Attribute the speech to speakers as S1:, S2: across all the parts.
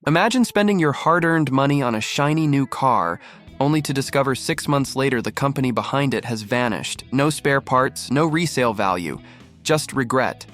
S1: Imagine spending your hard-earned money on a shiny new car, only to discover 6 months later the company behind it has vanished. No spare parts, no resale value, just regret.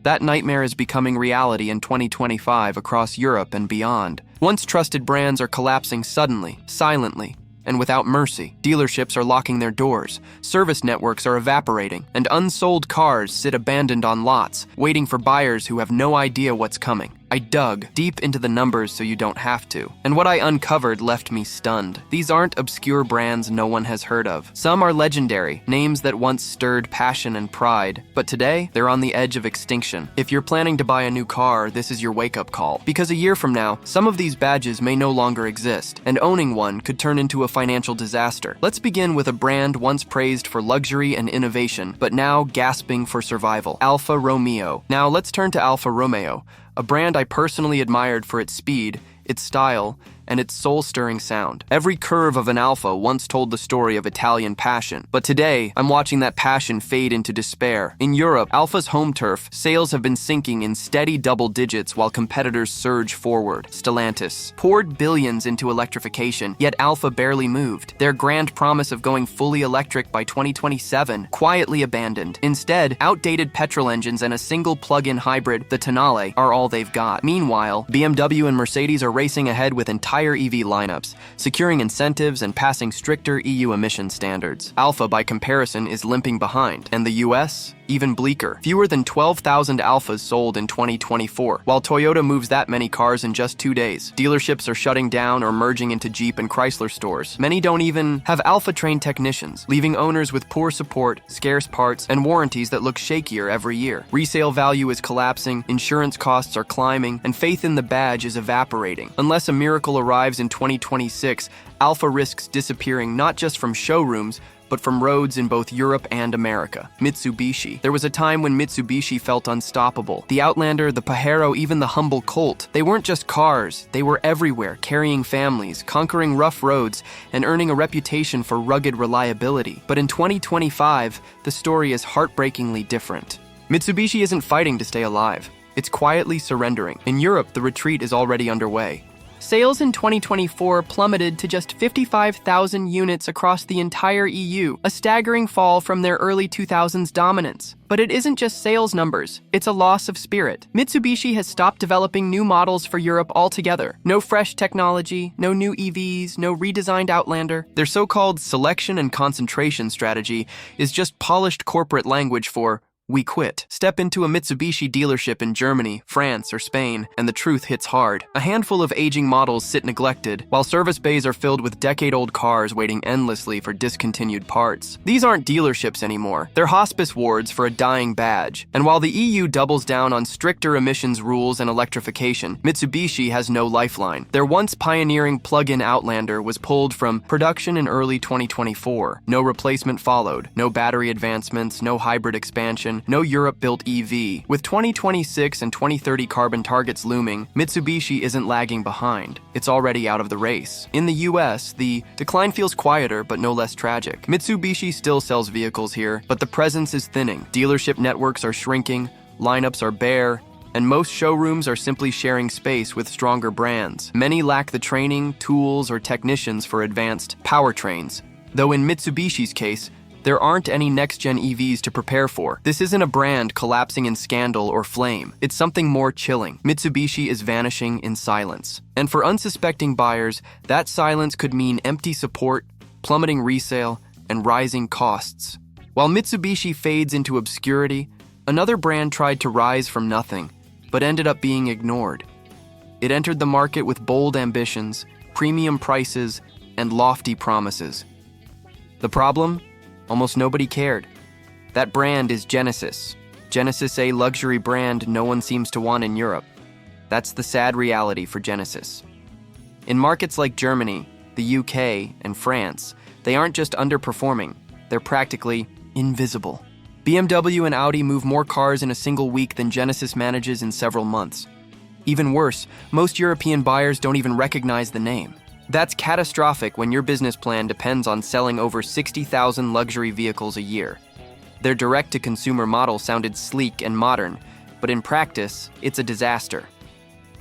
S1: That nightmare is becoming reality in 2025 across Europe and beyond. Once trusted brands are collapsing suddenly, silently, and without mercy. Dealerships are locking their doors, service networks are evaporating, and unsold cars sit abandoned on lots, waiting for buyers who have no idea what's coming. I dug deep into the numbers so you don't have to, and what I uncovered left me stunned. These aren't obscure brands no one has heard of. Some are legendary, names that once stirred passion and pride, but today they're on the edge of extinction. If you're planning to buy a new car, this is your wake-up call, because a year from now, some of these badges may no longer exist, and owning one could turn into a financial disaster. Let's begin with a brand once praised for luxury and innovation, but now gasping for survival: Alfa Romeo. Now let's turn to Alfa Romeo, a brand I personally admired for its speed, its style, and its soul-stirring sound. Every curve of an Alfa once told the story of Italian passion, but today, I'm watching that passion fade into despair. In Europe, Alfa's home turf, sales have been sinking in steady double digits while competitors surge forward. Stellantis poured billions into electrification, yet Alfa barely moved. Their grand promise of going fully electric by 2027 quietly abandoned. Instead, outdated petrol engines and a single plug-in hybrid, the Tonale, are all they've got. Meanwhile, BMW and Mercedes are racing ahead with entire EV lineups, securing incentives and passing stricter EU emission standards. Alfa, by comparison, is limping behind, and the US? Even bleaker. Fewer than 12,000 Alfas sold in 2024, while Toyota moves that many cars in just 2 days. Dealerships are shutting down or merging into Jeep and Chrysler stores. Many don't even have Alfa-trained technicians, leaving owners with poor support, scarce parts, and warranties that look shakier every year. Resale value is collapsing, insurance costs are climbing, and faith in the badge is evaporating. Unless a miracle arrives in 2026, Alfa risks disappearing not just from showrooms, but from roads in both Europe and America. Mitsubishi. There was a time when Mitsubishi felt unstoppable. The Outlander, the Pajero, even the humble Colt. They weren't just cars, they were everywhere, carrying families, conquering rough roads, and earning a reputation for rugged reliability. But in 2025, the story is heartbreakingly different. Mitsubishi isn't fighting to stay alive. It's quietly surrendering. In Europe, the retreat is already underway. Sales in 2024 plummeted to just 55,000 units across the entire EU, a staggering fall from their early 2000s dominance. But it isn't just sales numbers, it's a loss of spirit. Mitsubishi has stopped developing new models for Europe altogether. No fresh technology, no new EVs, no redesigned Outlander. Their so-called selection and concentration strategy is just polished corporate language for "we quit." Step into a Mitsubishi dealership in Germany, France, or Spain, and the truth hits hard. A handful of aging models sit neglected, while service bays are filled with decade-old cars waiting endlessly for discontinued parts. These aren't dealerships anymore. They're hospice wards for a dying badge. And while the EU doubles down on stricter emissions rules and electrification, Mitsubishi has no lifeline. Their once pioneering plug-in Outlander was pulled from production in early 2024. No replacement followed. No battery advancements, no hybrid expansion, no Europe-built EV. With 2026 and 2030 carbon targets looming, Mitsubishi isn't lagging behind. It's already out of the race. In the US, the decline feels quieter but no less tragic. Mitsubishi still sells vehicles here, but the presence is thinning. Dealership networks are shrinking, lineups are bare, and most showrooms are simply sharing space with stronger brands. Many lack the training, tools, or technicians for advanced powertrains, though in Mitsubishi's case, there aren't any next-gen EVs to prepare for. This isn't a brand collapsing in scandal or flame. It's something more chilling. Mitsubishi is vanishing in silence. And for unsuspecting buyers, that silence could mean empty support, plummeting resale, and rising costs. While Mitsubishi fades into obscurity, another brand tried to rise from nothing, but ended up being ignored. It entered the market with bold ambitions, premium prices, and lofty promises. The problem? Almost nobody cared. That brand is Genesis. Genesis, a luxury brand no one seems to want in Europe. That's the sad reality for Genesis. In markets like Germany, the UK, and France, they aren't just underperforming, they're practically invisible. BMW and Audi move more cars in a single week than Genesis manages in several months. Even worse, most European buyers don't even recognize the name. That's catastrophic when your business plan depends on selling over 60,000 luxury vehicles a year. Their direct-to-consumer model sounded sleek and modern, but in practice, it's a disaster.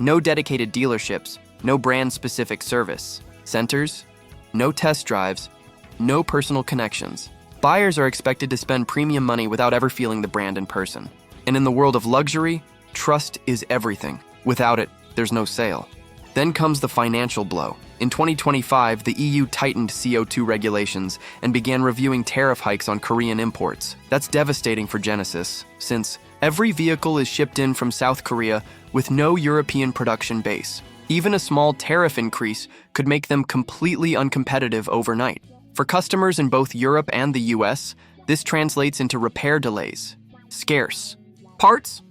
S1: No dedicated dealerships, no brand-specific service centers, no test drives, no personal connections. Buyers are expected to spend premium money without ever feeling the brand in person. And in the world of luxury, trust is everything. Without it, there's no sale. Then comes the financial blow. In 2025, the EU tightened CO2 regulations and began reviewing tariff hikes on Korean imports. That's devastating for Genesis, since every vehicle is shipped in from South Korea with no European production base. Even a small tariff increase could make them completely uncompetitive overnight. For customers in both Europe and the US, this translates into repair delays, scarce parts,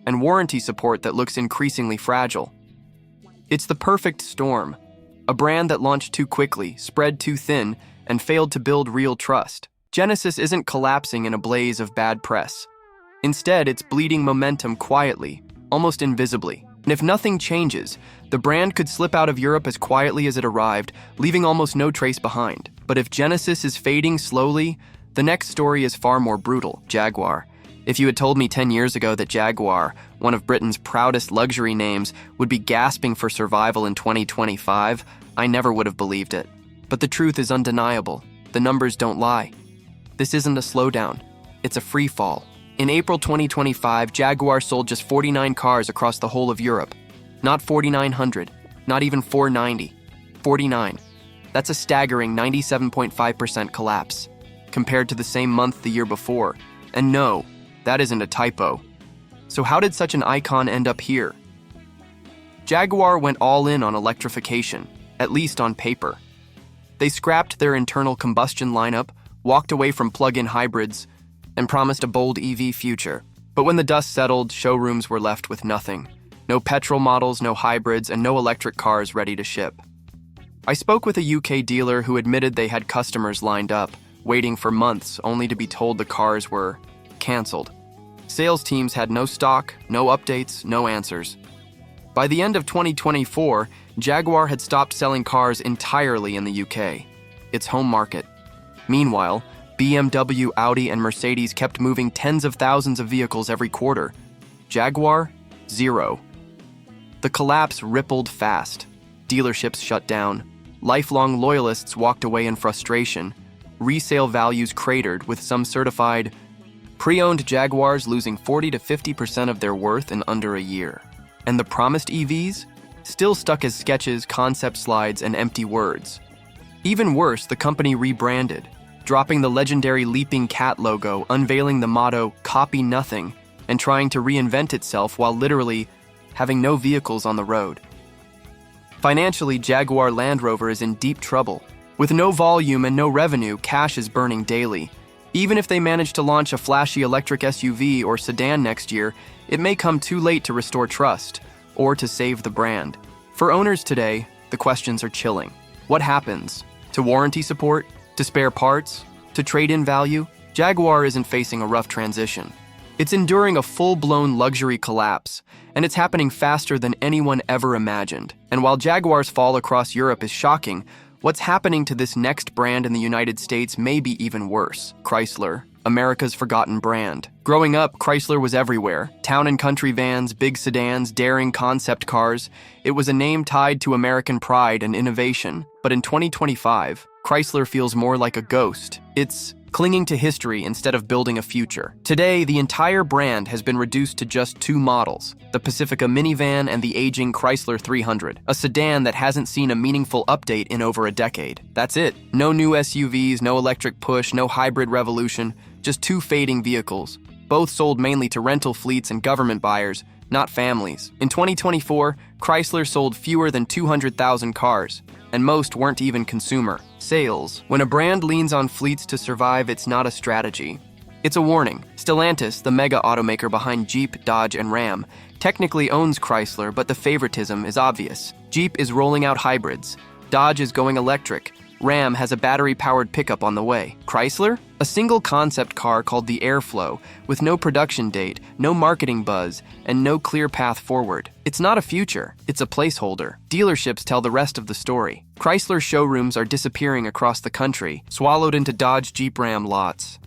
S1: and warranty support that looks increasingly fragile. It's the perfect storm. A brand that launched too quickly, spread too thin, and failed to build real trust. Genesis isn't collapsing in a blaze of bad press. Instead, it's bleeding momentum quietly, almost invisibly. And if nothing changes, the brand could slip out of Europe as quietly as it arrived, leaving almost no trace behind. But if Genesis is fading slowly, the next story is far more brutal. Jaguar. If you had told me 10 years ago that Jaguar, one of Britain's proudest luxury names, would be gasping for survival in 2025, I never would have believed it. But the truth is undeniable. The numbers don't lie. This isn't a slowdown. It's a free fall. In April 2025, Jaguar sold just 49 cars across the whole of Europe. Not 4,900, not even 490. 49. That's a staggering 97.5% collapse, compared to the same month the year before. And no, that isn't a typo. So how did such an icon end up here? Jaguar went all in on electrification, at least on paper. They scrapped their internal combustion lineup, walked away from plug-in hybrids, and promised a bold EV future. But when the dust settled, showrooms were left with nothing. No petrol models, no hybrids, and no electric cars ready to ship. I spoke with a UK dealer who admitted they had customers lined up, waiting for months only to be told the cars were canceled. Sales teams had no stock, no updates, no answers. By the end of 2024, Jaguar had stopped selling cars entirely in the UK, its home market. Meanwhile, BMW, Audi, and Mercedes kept moving tens of thousands of vehicles every quarter. Jaguar, zero. The collapse rippled fast. Dealerships shut down. Lifelong loyalists walked away in frustration. Resale values cratered, with some certified pre-owned Jaguars losing 40 to 50% of their worth in under a year. And the promised EVs? Still stuck as sketches, concept slides, and empty words. Even worse, the company rebranded, dropping the legendary leaping cat logo, unveiling the motto, "Copy Nothing," and trying to reinvent itself while literally having no vehicles on the road. Financially, Jaguar Land Rover is in deep trouble. With no volume and no revenue, cash is burning daily. Even if they manage to launch a flashy electric SUV or sedan next year, it may come too late to restore trust or to save the brand. For owners today, the questions are chilling. What happens? To warranty support? To spare parts? To trade-in value? Jaguar isn't facing a rough transition. It's enduring a full-blown luxury collapse, and it's happening faster than anyone ever imagined. And while Jaguar's fall across Europe is shocking, what's happening to this next brand in the United States may be even worse. Chrysler, America's forgotten brand. Growing up, Chrysler was everywhere. Town and country vans, big sedans, daring concept cars. It was a name tied to American pride and innovation. But in 2025, Chrysler feels more like a ghost. It's clinging to history instead of building a future. Today, the entire brand has been reduced to just two models, the Pacifica minivan and the aging Chrysler 300, a sedan that hasn't seen a meaningful update in over a decade. That's it. No new SUVs, no electric push, no hybrid revolution, just two fading vehicles, both sold mainly to rental fleets and government buyers, not families. In 2024, Chrysler sold fewer than 200,000 cars, and most weren't even consumer sales. When a brand leans on fleets to survive, it's not a strategy. It's a warning. Stellantis, the mega automaker behind Jeep, Dodge, and Ram, technically owns Chrysler, but the favoritism is obvious. Jeep is rolling out hybrids. Dodge is going electric. Ram has a battery-powered pickup on the way. Chrysler? A single concept car called the Airflow, with no production date, no marketing buzz, and no clear path forward. It's not a future, it's a placeholder. Dealerships tell the rest of the story. Chrysler showrooms are disappearing across the country, swallowed into Dodge Jeep Ram lots.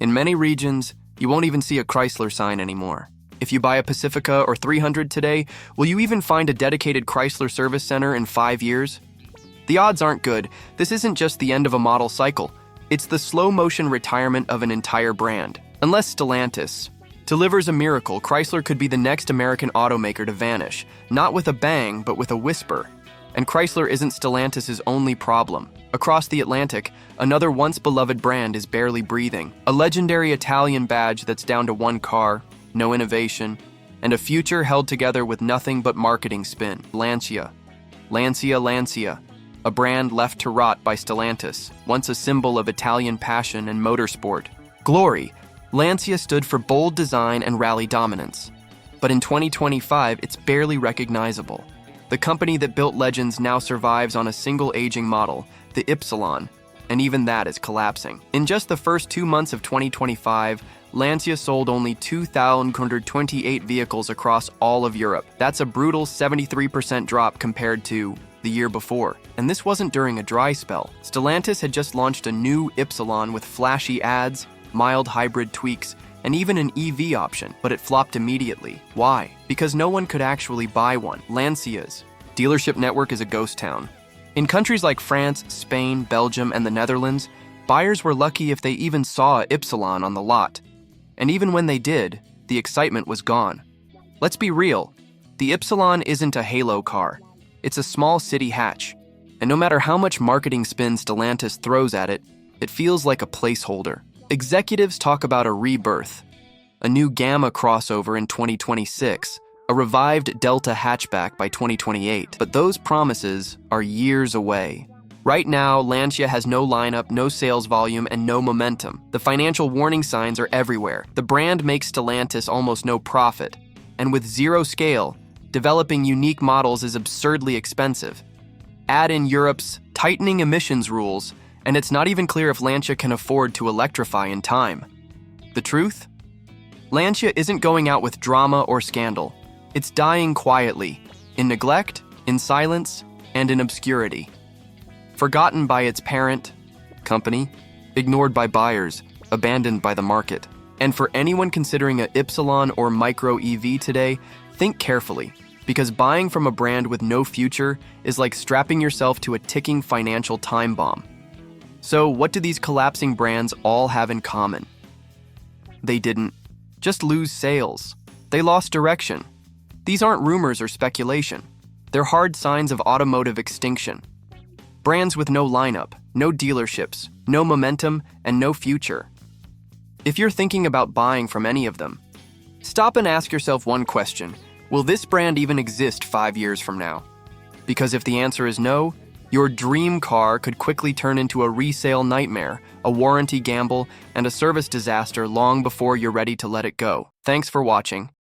S1: In many regions, you won't even see a Chrysler sign anymore. If you buy a Pacifica or 300 today, will you even find a dedicated Chrysler service center in 5 years? The odds aren't good. This isn't just the end of a model cycle. It's the slow-motion retirement of an entire brand. Unless Stellantis delivers a miracle, Chrysler could be the next American automaker to vanish, not with a bang, but with a whisper. And Chrysler isn't Stellantis' only problem. Across the Atlantic, another once-beloved brand is barely breathing. A legendary Italian badge that's down to one car, no innovation, and a future held together with nothing but marketing spin. Lancia. Lancia. A brand left to rot by Stellantis, once a symbol of Italian passion and motorsport. Glory. Lancia stood for bold design and rally dominance. But in 2025, it's barely recognizable. The company that built legends now survives on a single aging model, the Ypsilon, and even that is collapsing. In just the first 2 months of 2025, Lancia sold only 2,128 vehicles across all of Europe. That's a brutal 73% drop compared to the year before. And this wasn't during a dry spell. Stellantis had just launched a new Ypsilon with flashy ads, mild hybrid tweaks, and even an EV option, but it flopped immediately. Why? Because no one could actually buy one. Lancia's dealership network is a ghost town. In countries like France, Spain, Belgium, and the Netherlands, buyers were lucky if they even saw a Ypsilon on the lot. And even when they did, the excitement was gone. Let's be real, the Ypsilon isn't a halo car. It's a small city hatch. And no matter how much marketing spin Stellantis throws at it, it feels like a placeholder. Executives talk about a rebirth, a new Gamma crossover in 2026, a revived Delta hatchback by 2028, but those promises are years away. Right now, Lancia has no lineup, no sales volume, and no momentum. The financial warning signs are everywhere. The brand makes Stellantis almost no profit, and with zero scale, developing unique models is absurdly expensive. Add in Europe's tightening emissions rules, and it's not even clear if Lancia can afford to electrify in time. The truth? Lancia isn't going out with drama or scandal. It's dying quietly, in neglect, in silence, and in obscurity. Forgotten by its parent company, ignored by buyers, abandoned by the market. And for anyone considering a Ypsilon or micro EV today, think carefully, because buying from a brand with no future is like strapping yourself to a ticking financial time bomb. So what do these collapsing brands all have in common? They didn't just lose sales. They lost direction. These aren't rumors or speculation. They're hard signs of automotive extinction. Brands with no lineup, no dealerships, no momentum, and no future. If you're thinking about buying from any of them, stop and ask yourself one question. Will this brand even exist 5 years from now? Because if the answer is no, your dream car could quickly turn into a resale nightmare, a warranty gamble, and a service disaster long before you're ready to let it go. Thanks for watching.